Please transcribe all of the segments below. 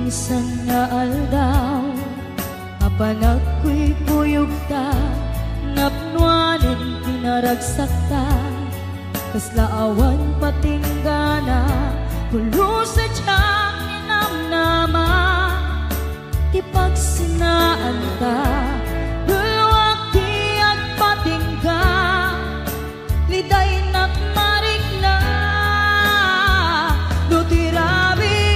minsan nga aldaw, apan ako'y kuyog ta, napnuanin pinaragsak ta, kaslaawan patinggana, pulo sa tiyang inamnama, ipagsinaan ta, dulwag tiyag patingga, liday nakmarik na, nutirabi,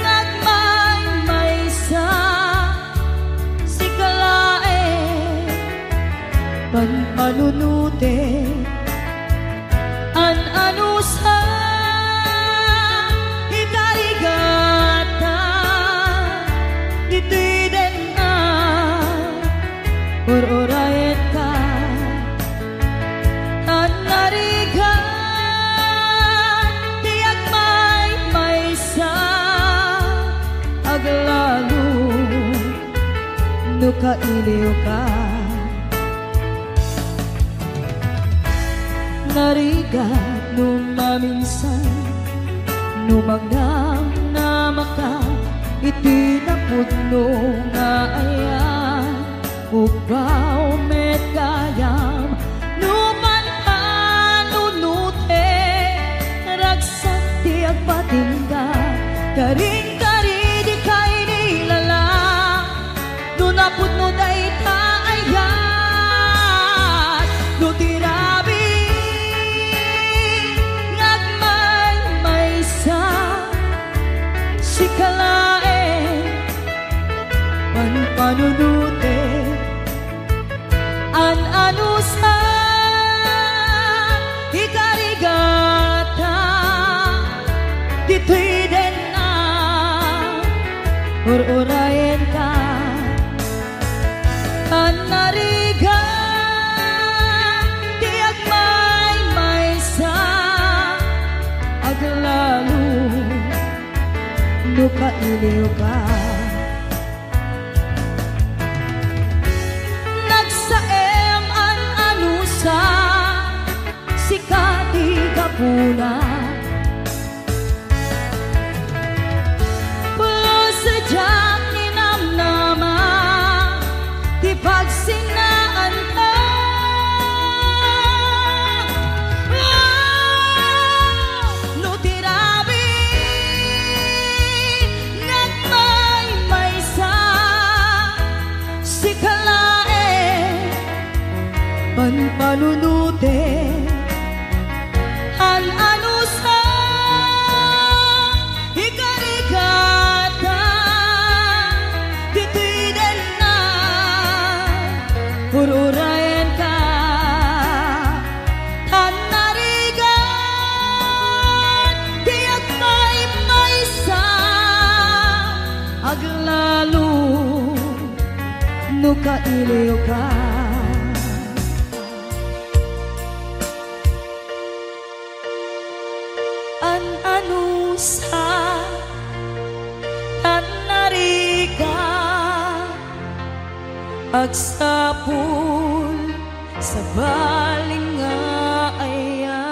nagmay-maysa, si kalae, panpanunute, an-anusa, ikarigata, ditiden na, or-orayet ka, an-narigan, tiyak may-maysa, aglalu, nukailiw ka. Narigat numaminsan, numagnam na maka, itinapudno nga ayan, upaw met kayam, numan panunute, ragsak tiyak patingga, karing-kari di kay nilala, nunapudno day taayan, nutirabi, si kalae, panpanunute, an-anusa, ikarigata, dito'y din na, or-orayen ka, an-narigan, tiyak may-maysa, aglalu, nukailiw ka. Nagsaem an-anusa, si katigapuna, pulo sa diyang ninamnama, di pagsinaan ka, nutirabi, si kalae, panpanunute, an-anusa, ikarigata, dito'y din na, ururayan ka, an-narigan, tiyak may-maysa, aglalu, nukailiw ka. An-anusa, an-narigan, agsapul sa baling nga ayan.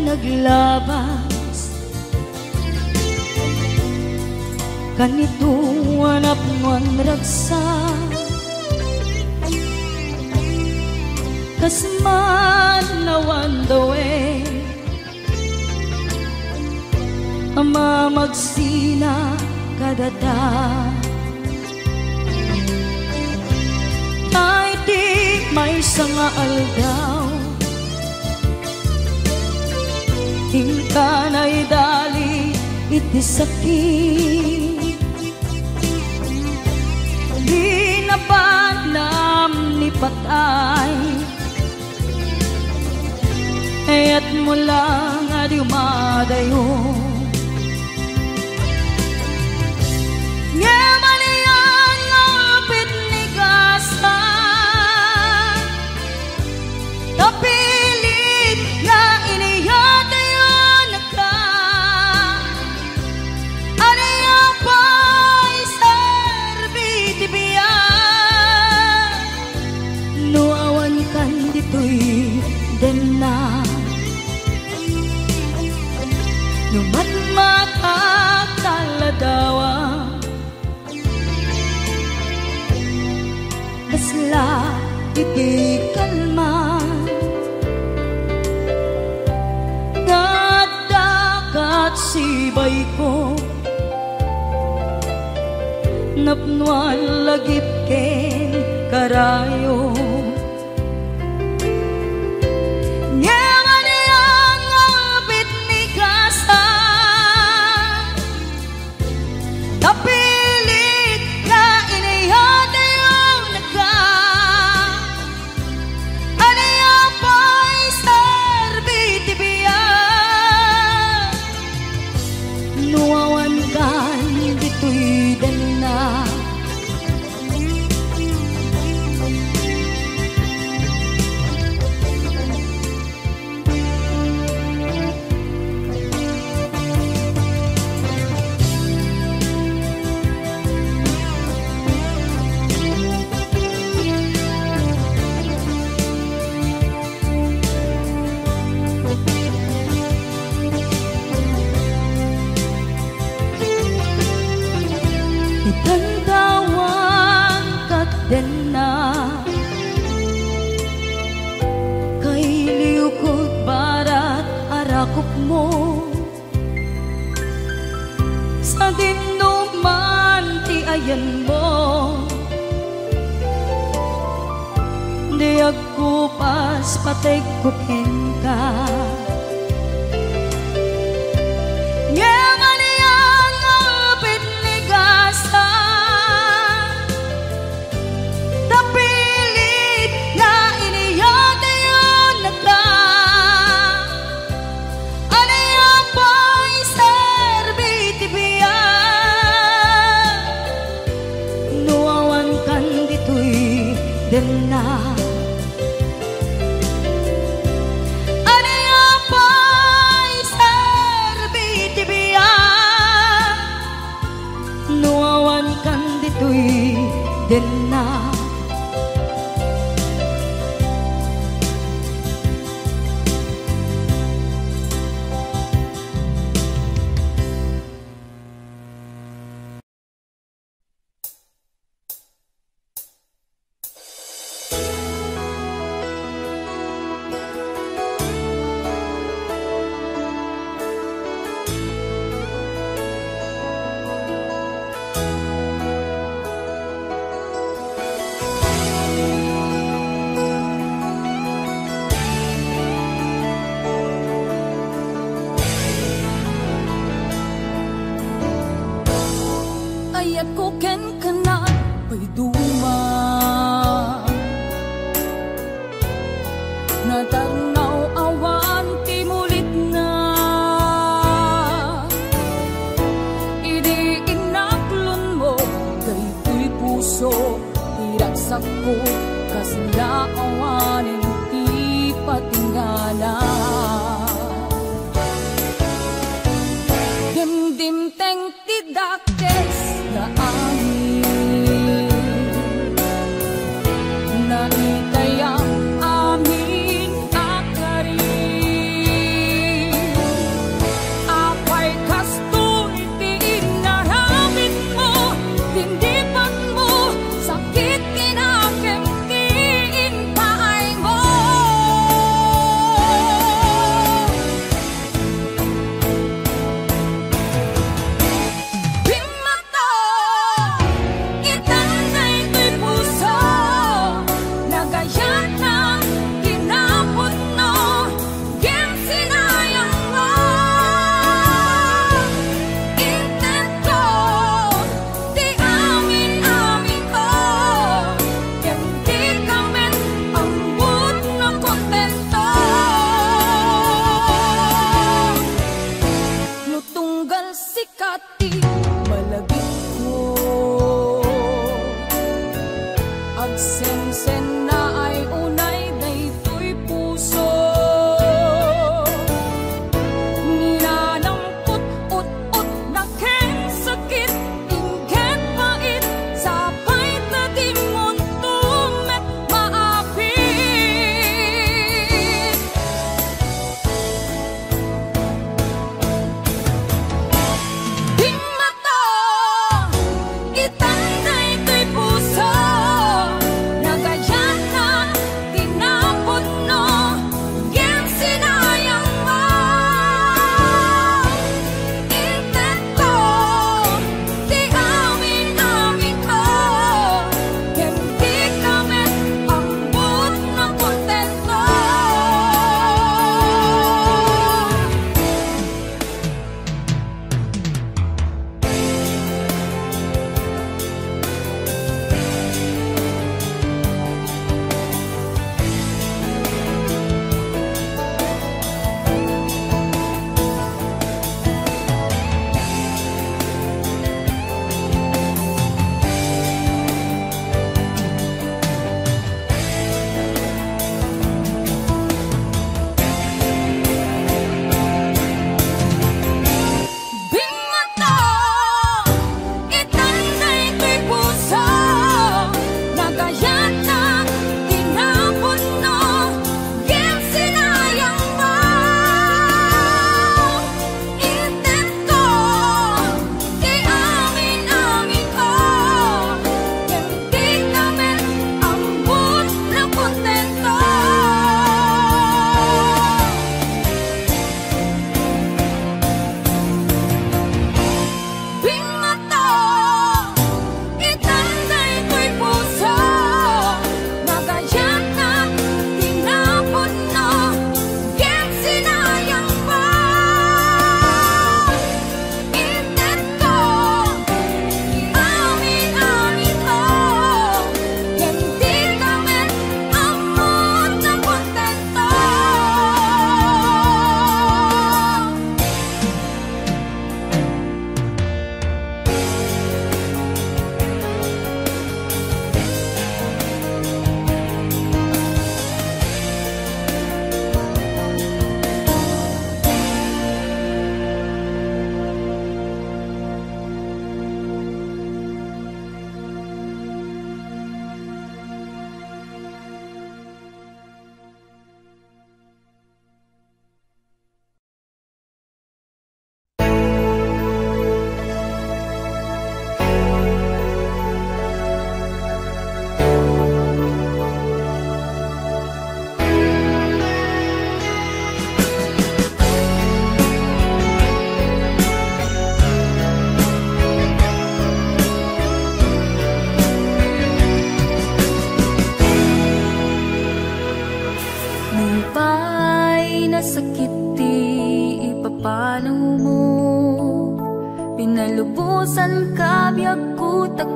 Naglabas kanito anak mo ang ragsa, kasman nawan dawe ama magsina kadata, ay di may sanga aldaw, hingkanay dali iti sakit, patay at mula nga di umadayo nga maniyan nga pitnigasan tapilit nga iniyatayo na ka aniya pa'y serbitibiyan nuawan kan dito'y den na numatmatak taladawa kasla iti kalma dagat sibay ko napnuan lagip ken karayo napilit na iniyatayong naga aniya pa'y serbitibiyan nuawan kan dito'y dana itantawan kat den na kay liukod barat arakop mo sa dinuman ti ayan mo di agkupas patay kuken ka tapilit na iniyatayon naga aniya pa'y serbitibiyan nuawan kan dito'y den na aniya pa'y serbitibiyan nuawan kan dito'y den na ayat ko ken kana pa'y duma natarnaw awan ti mulit na idi inaklon mo daytoy puso iraksak ko kasla awanin ti patingala dimdim teng tidaktes na angin na itayang amin akarin apay kasto iti inaramit mo tindipan mo sakit tinakem tiin paay mo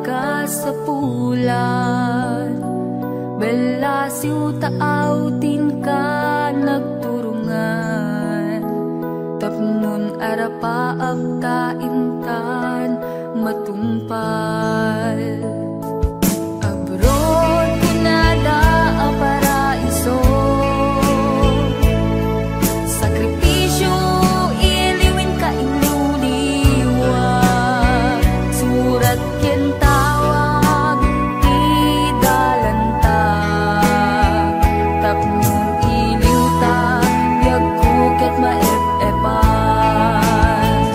ka sa pulan, belasiw taaw tin ka nagturungan, tapnon arapa abtain tan matumpal. Abroad kunada a paraiso, sakripisyo iliwin ka inuliwag, surat ken tawag idalantag, tapnon iliw ta biag kuket maep-epan.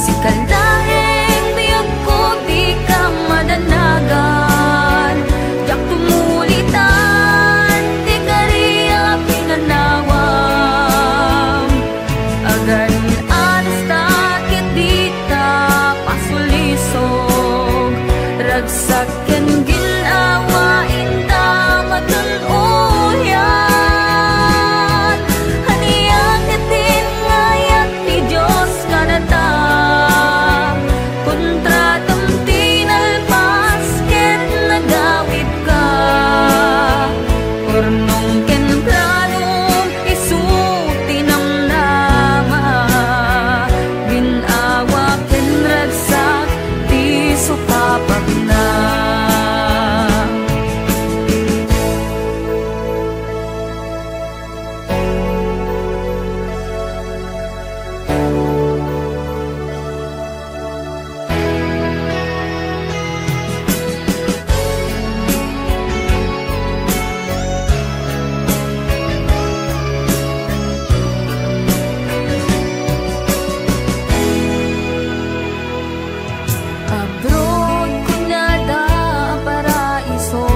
Sikaldaheng biag ko di ka madanagan, yak tumulitan di kariya pinanawam, aganin anas takit di ta pasulisog, ragsak ken ginawain ta matunuyan. Haniyak itin ngayak ti Diyos kanata, kontratam tinalpas ken nagawid ka, urnong ken planong isuti namnama, ginawa ken ragsak ti supapag na. Abroad kunada paraiso,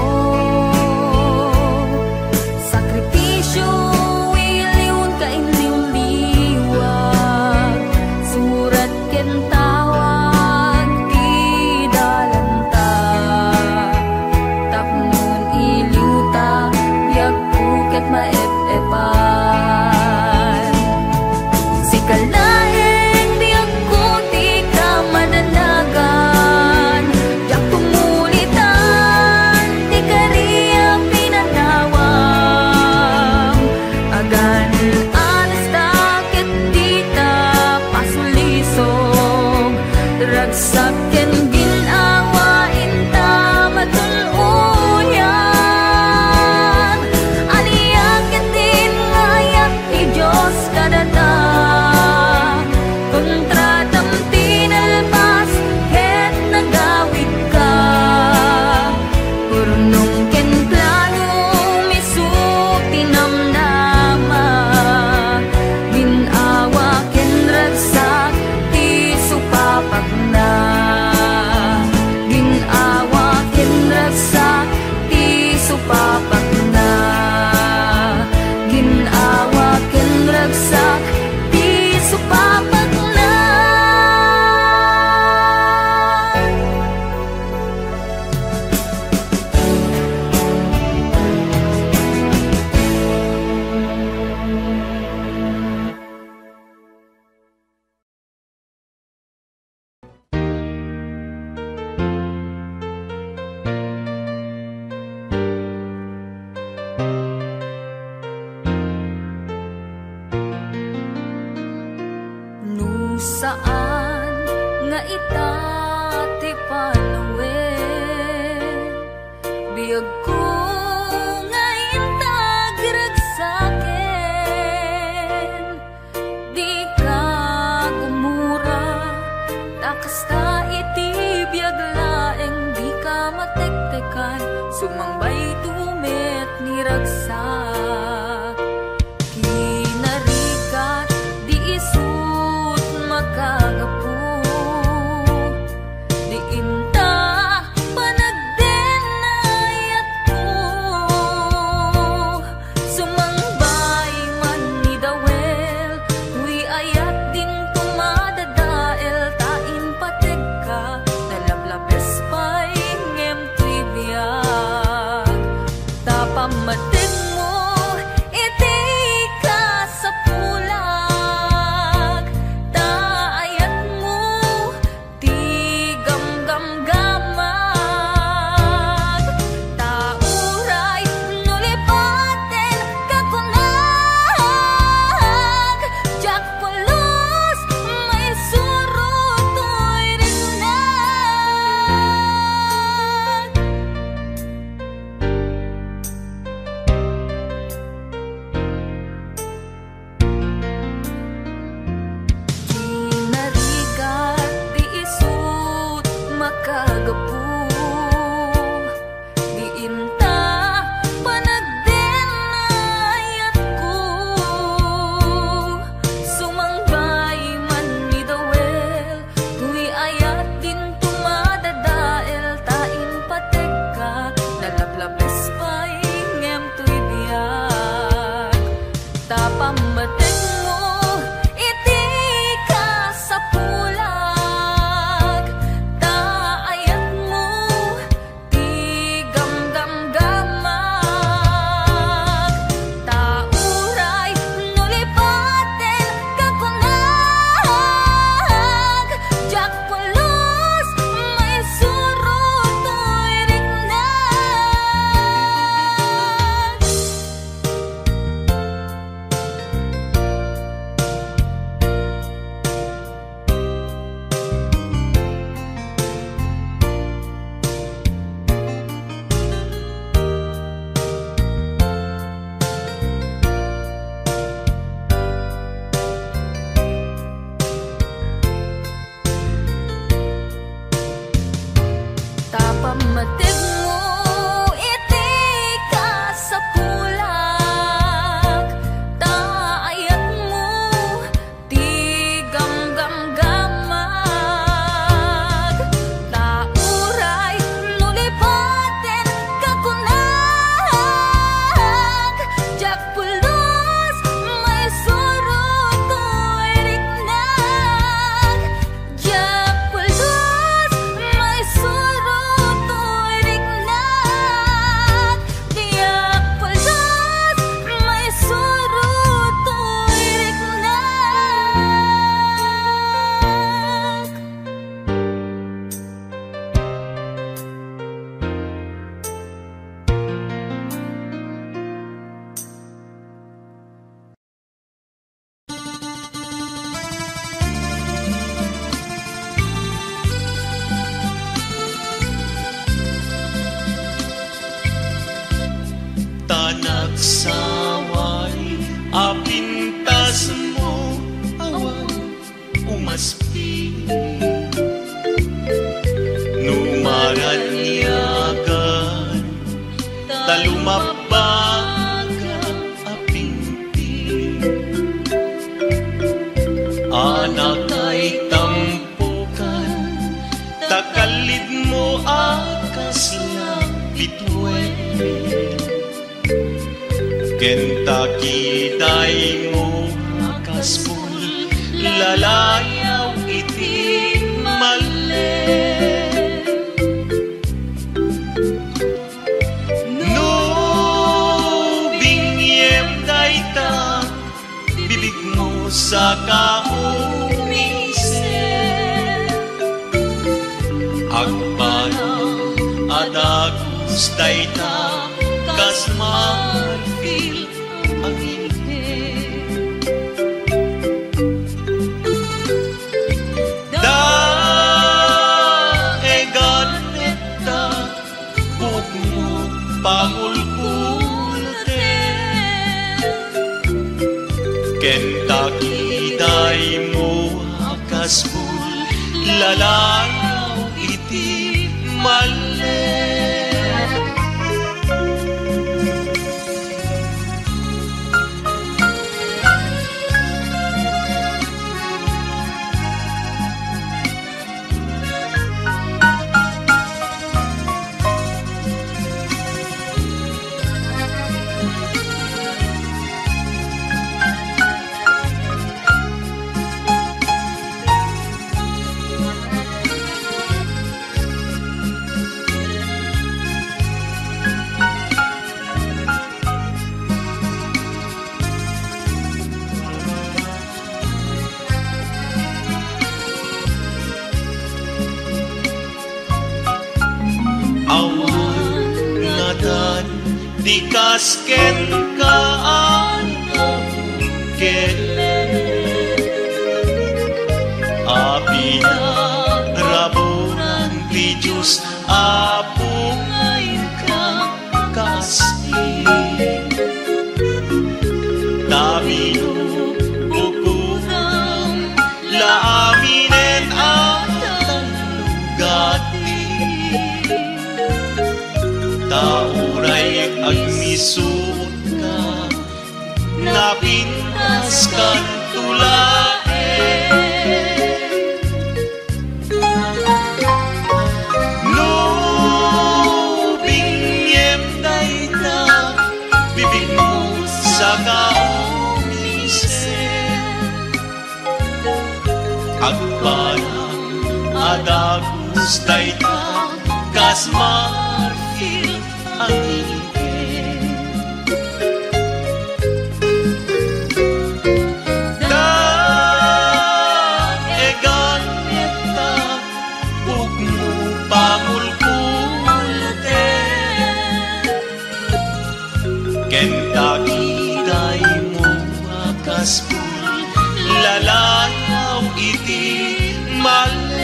sakripisyo iliwn ka inliwliwag, surat ken tawag idalantag, tapnon iliw ta biag kuket maep-epan. Sikaldaheng biag ko di ka madanagan, yak tumulitan di kariya pinanawam, aganin anas takit di ta pasulisog, ragsak ken ginawain ta matunuyan. Aniyak itin ngayak ti Diyos kanata, kontratam tinalpas ket nagawid ka, urnong ken planong isuti namnama, ginawa ken ragsak ti supapag na, ginawa ken ragsak ti supapag na, ginawa ken ragsak ti supapag na. No saan nga ita ti panawen, biag ko nga intag ragsaken, di ka gumura takasta iti biag laeng di ka matektekan, sumangbay tumet ni ragsak. Kinarikat di isut magagapu, di inta panagdenayat ko, sumangbay man ni dawel, tuy ayat din tumadadael, tain pateg ka, nalablabes pa'y ngem tuy biyak. Matig mo iti ka sa pulag, taayat mo ti gamgamgamag, tauray nulipaten kakunag, jak pulos may surot to'y riknag, jak pulos may surot to'y riknag, jak pulos may surot to'y riknag. Tanagsaway apintas mo awan umaspi numaranyagan talumabaga apingping anak ay tampukan takalid mo akas lang bituin Kentucky day mo akaspul lalayaw iti mali no bingyem day ta bibig mo sa kaumisip agparang adagus day ta kasmarfil ang inip daegan neta buk mo pangulpulaten Kentucky day mo akaspul lalayaw iti mali awan ngadan di kasken kaan kele api na rabunan ti Diyos apo ngayon ka kasi tabi bukurang laaminen ang talugati tauray agmisuot ka napintas kan tulae no bingyem day na bibig mo sa kaumisip agparang adagus day ta kasmarfil ang inip daegan neta buk mo pangulpulaten Kentucky day mo akaspul lalayaw iti mali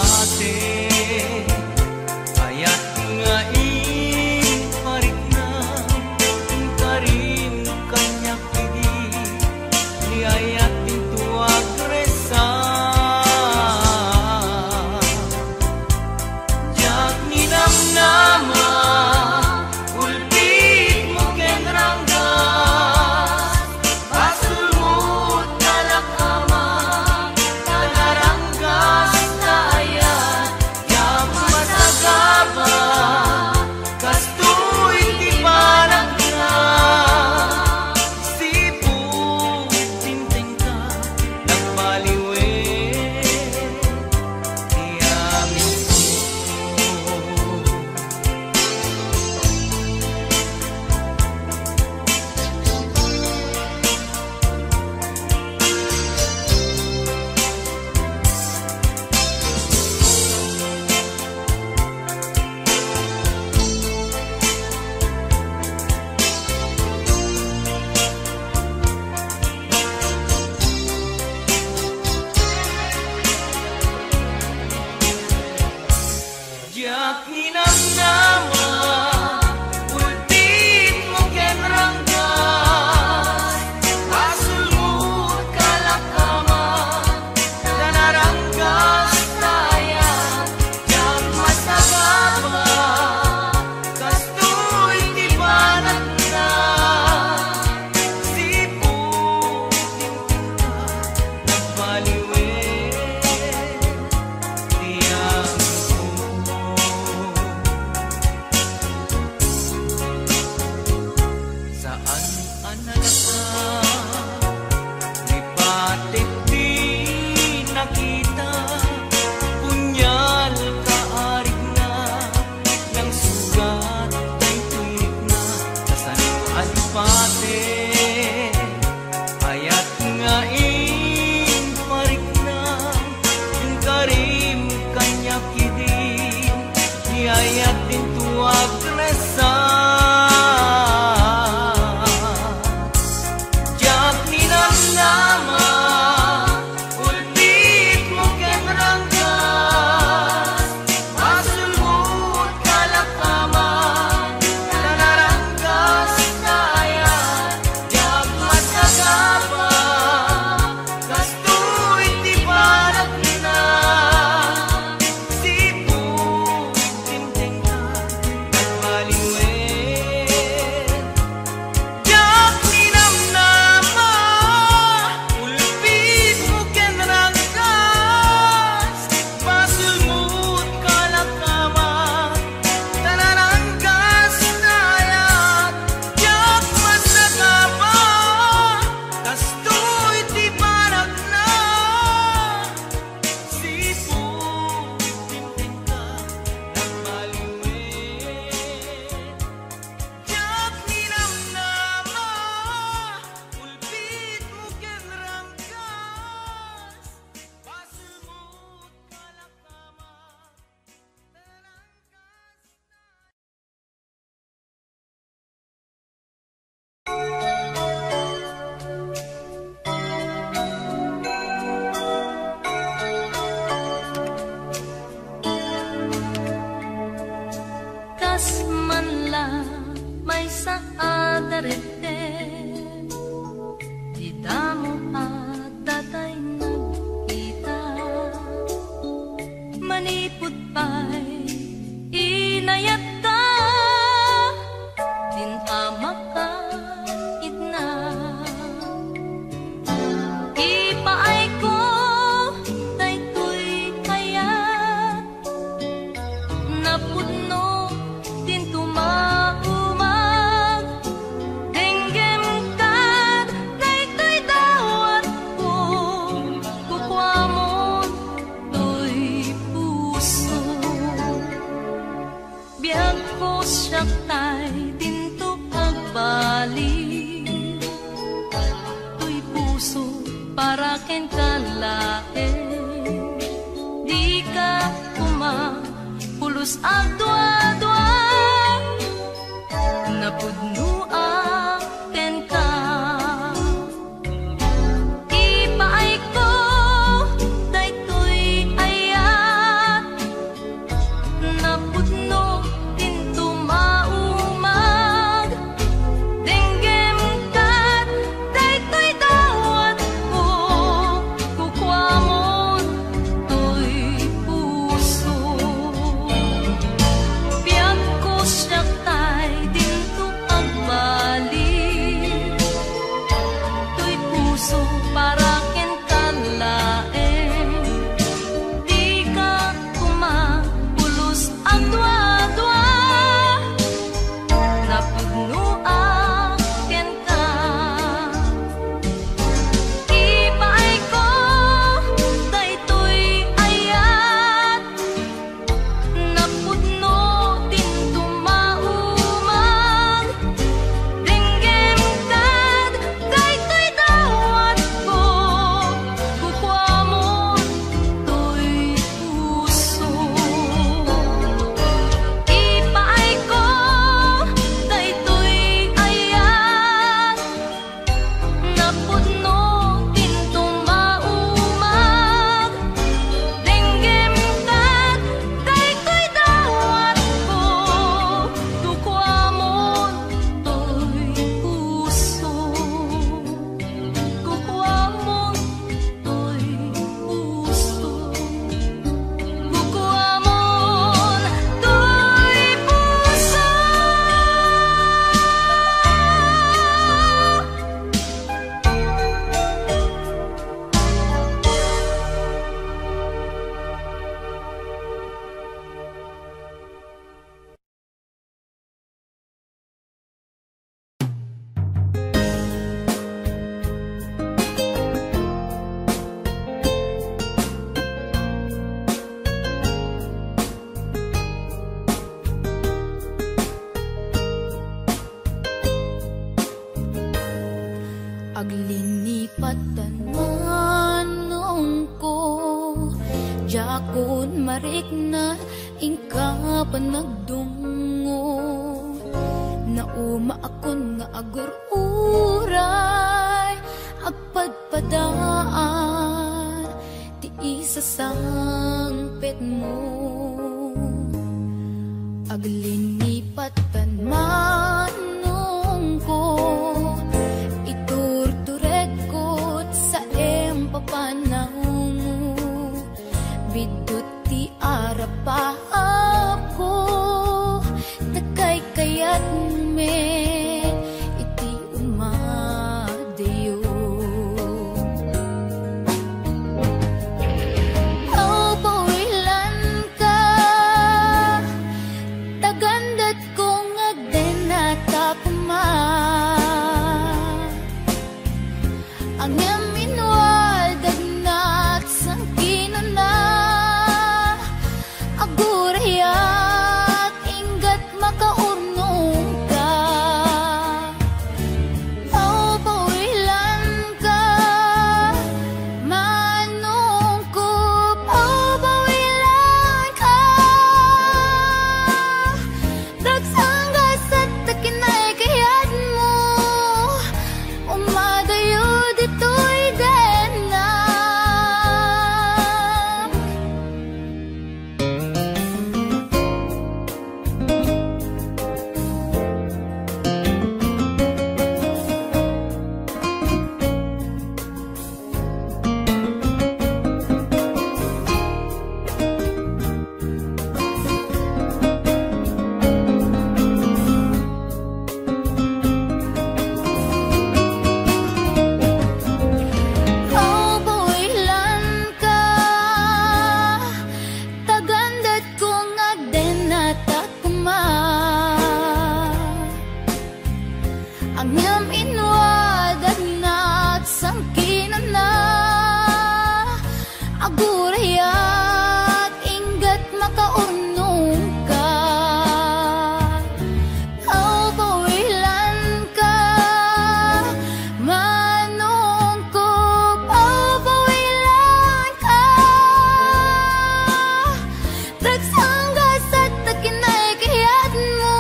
alipate ayat nga iparik na karim kanyak pidi ni ayat itu agresa jak ninam nama ulpit mo ken ranggas basulmut kalakama talaranggas na ayat yang masagaba kastoy di parang na sipu tinteng ka nagbaliwe di aming jak ninam nama ulpit mo ken ranggas basulmut kalakama tanaranggas taya yang masagaba kastoy di banat na sipu tinting ka nagbaliwe di saan analasa lipatit di nakita punyal kaarig na ng sugat ay tuwik na sa alipate ayat nga imparik na yung karim kanya kidi ni ayat din tuwag resa jak ninam nama ulpit mo ken ranggas basulmut kalakama tanaranggas na ayat jak masagaba kastoy di parang na sipu tinteng ka nagbaliwe jak ninam nama ulpit mo ken ranggas basulmut kalakama tanaranggas na ayat jak masagaba kastoy di parang na sipu tinteng ka nagbaliwe jak ninam nama ulpit mo ken ranggas basulmut kalakama kas manla may saadarete di damo at datay nagkita maniput pa'y inayat ka din amaka idna ipaay ko daytoy kayat napudno din tumaumag denggem kad daytoy dawat ko kukwamon to'y puso biag ko siyak tay dinto pagbalik to'y puso para ken kalae di ka pulos agdwa-dwa napudno aten ka ipaay ko daytoy ayat marik na ingka panagdungo na uma akon nga agur-uray agpadpadaan ti isa sangpet mo aglinipat manong ko iturtured ko sa empapanaw bidot ti arapahap ko takay kayat me iti umadayo aw pawilan ka tagandat kong agdenata puma ang yaminwal dagnat sang kinana agurayak ingat makaurnong ka aw pawilan ka manungkup aw pawilan ka dagsanggas at takinay kayat mo umadayo dito'y dena aw pawilan ka tagandat kong agdenata kuma ang yam inwadag nagsangkinan na agurayak ingat makaurnong ka aw pawilan ka manungkup aw pawilan ka dagsanggas at takinay kayat mo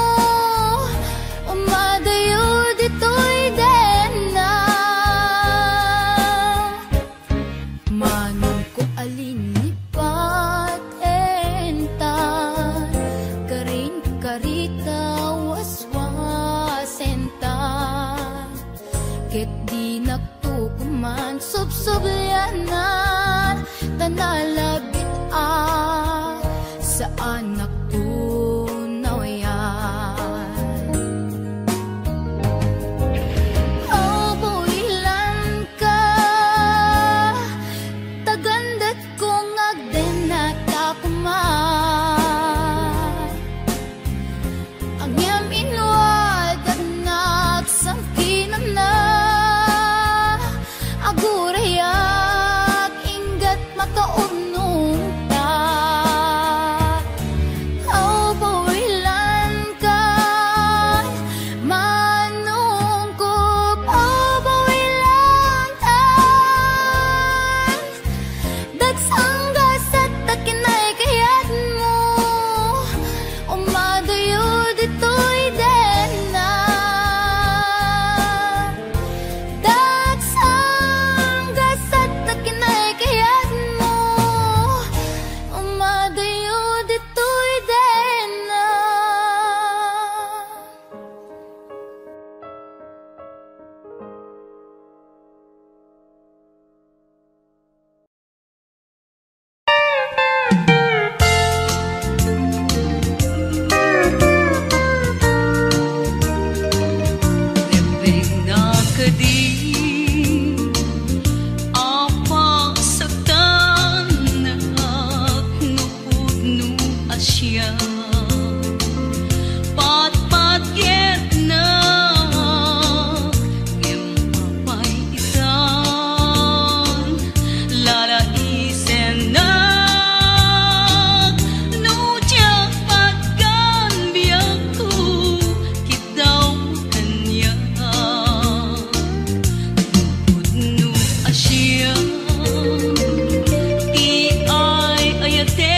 umadayo dito'y dena manungkup alinipat entan karin karita waswasentan ket di nagtukuman subsubyanan tanalabit sa anak tunaw yan aw pawilan ka tagandat kong agdenata kuma ang yam inwadag nagsangkinan na agurayak ingat makaurnong ka aw pawilan ka manungkup aw pawilan ka dagsanggas at takinay kayat mo umadayo dito'y dena dagsanggas at takinay kayat mo umadayo dito'y dena Lebih na kadi apa saktan na nupud nu asya pat yet na ngempapay itan lalaisen na nujak patkan biyaku kidaw kanya nupud nu asya ti ay ayate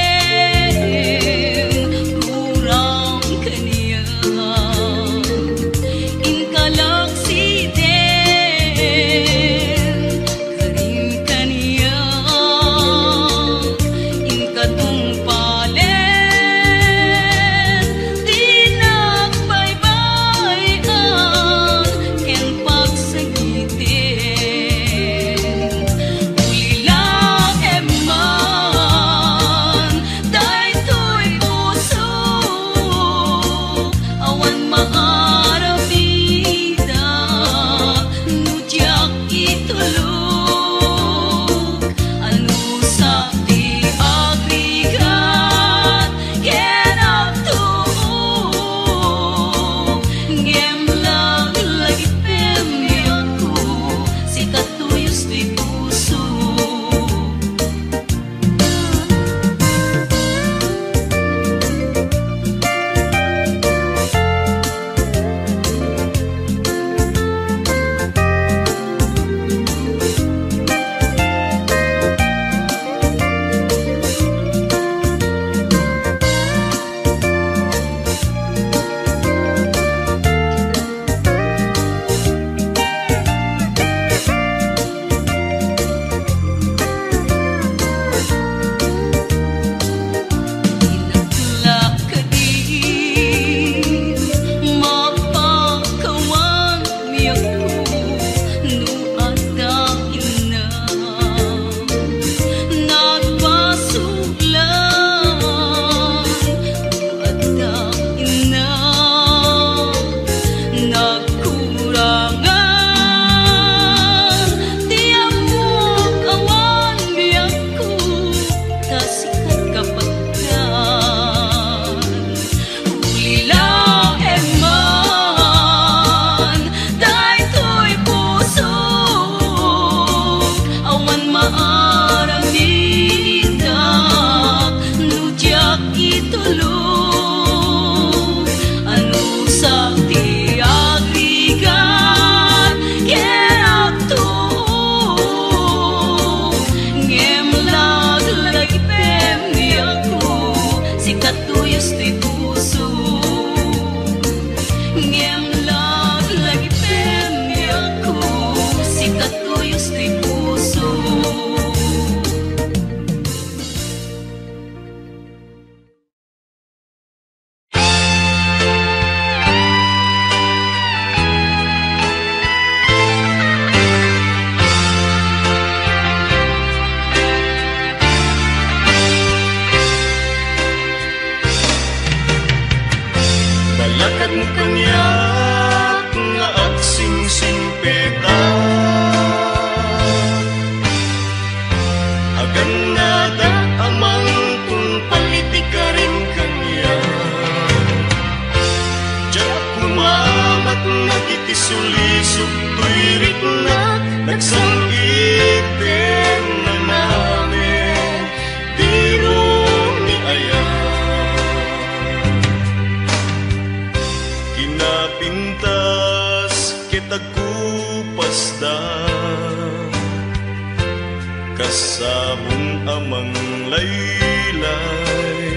laylay.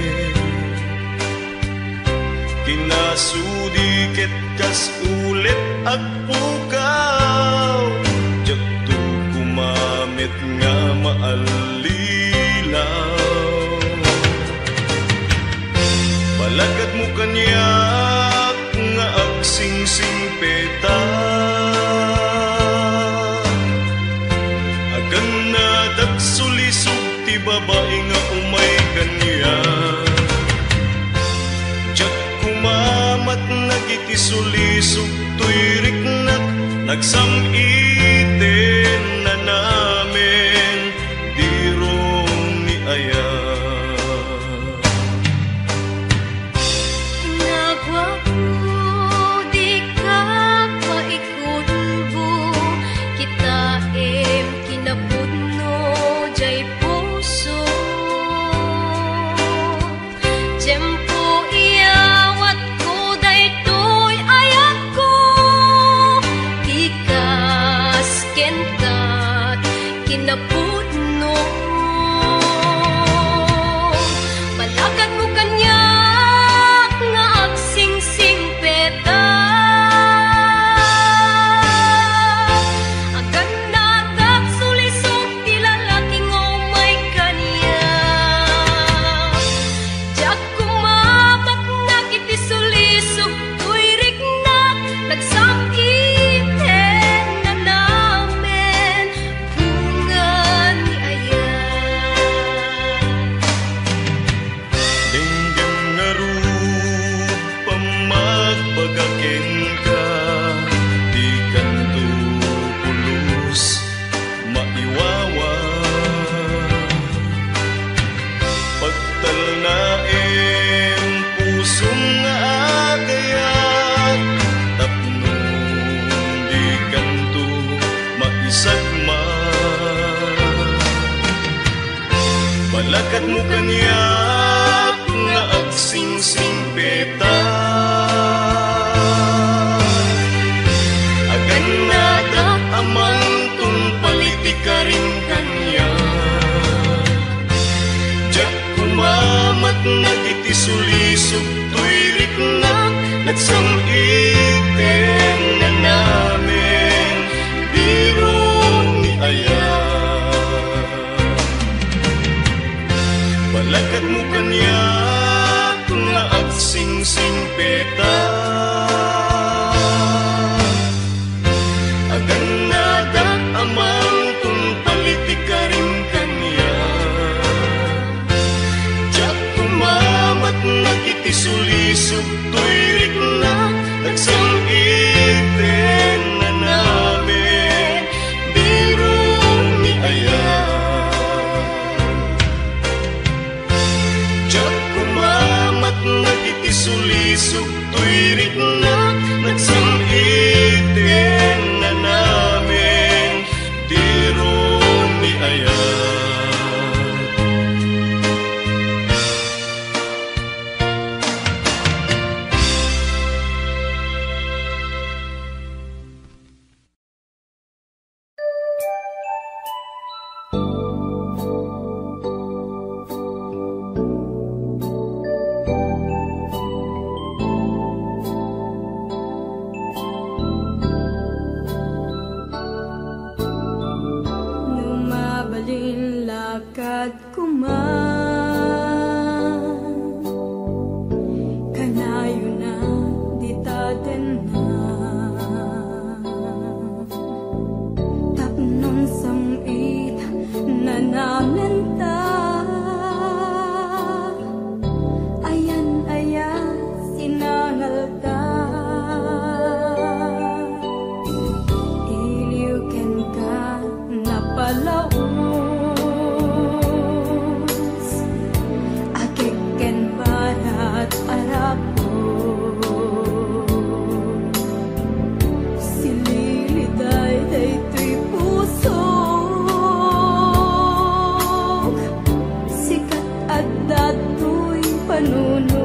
Kinasudi ket kas ulit agpukaw, jagto kumamit nga maalilaw. Palagad mo kanyak nga agsingsing peta, agan na dagsulisog ti babae nga umay kanya. Jak kumamat nagitisulisog tuyrik nak nagsam-iten na namin dirong ni aya. Balakad mo kanyak nga agsingsing peta, agan nada amang tong politika rin kanya. Jak kumamat nagitisulisog tuyrik na nagsam-iten na namin dirong ni aya. Balakad mo kanyak nga agsingsing peta, agan nada amang tong politika rin kanya. Jak kumamat nagitisulisog tuyrik na nagsam-iten na namin dirong ni aya. Nagitisulisog tuyrik na nagsam-iten na namin dirong ni aya. Lakad ko man, kanayo na di taden na, tapnon samit na namin ta. Ayan sinangal ta, iliw ken ka napalaw. Sikat at dato'y panunod.